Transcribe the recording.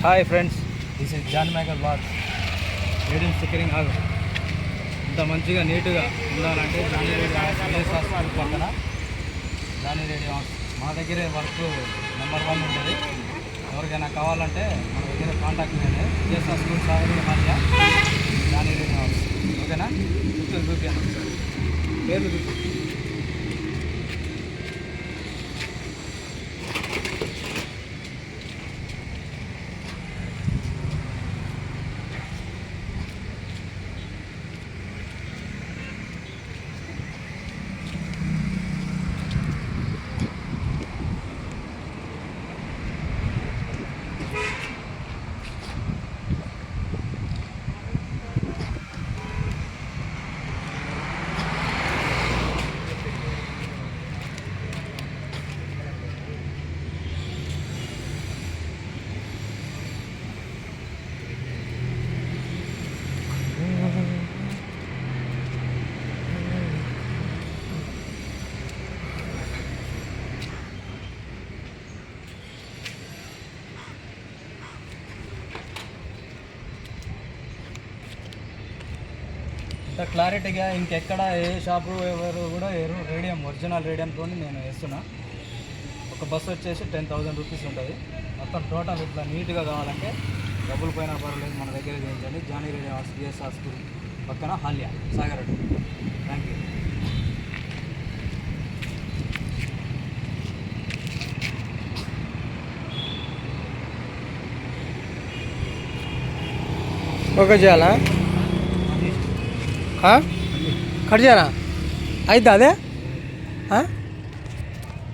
Hi friends, this is John maker blog. Radium stickering ఆగు. ఇంత మంచిగా నీట్గా ఉండాలంటే జానీ రేడియం స్కూల్ పక్కన జానీ రేడియం మా దగ్గరే వర్క్ నెంబర్ 1 ఉంటుంది. ఎవరికైనా కావాలంటే మన దగ్గర కాంటాక్ట్ చేయండి. జిఎస్ఆర్ స్కూల్ సాగర్ మధ్య జానీ రేడియం ఓకేనా. గుర్తులు చూపించాను పేర్లు చూపి. ఇంత క్లారిటీగా ఇంకెక్కడ ఏ షాపు ఎవరు కూడా రేడియం ఒరిజినల్ రేడియంతో నేను వేస్తున్నా. ఒక బస్సు వచ్చేసి 10,000 రూపీస్ ఉంటుంది. మొత్తం టోటల్ ఇట్లా నీట్గా కావాలంటే డబ్బులు పోయినా పర్వాలేదు, మన దగ్గర చేయించండి. Johnny radium arts GSR school పక్కన హాల్యా సాగర్. Thank you. ఓకే చేయాలా? కట్ చేయాలా? అయితే అదే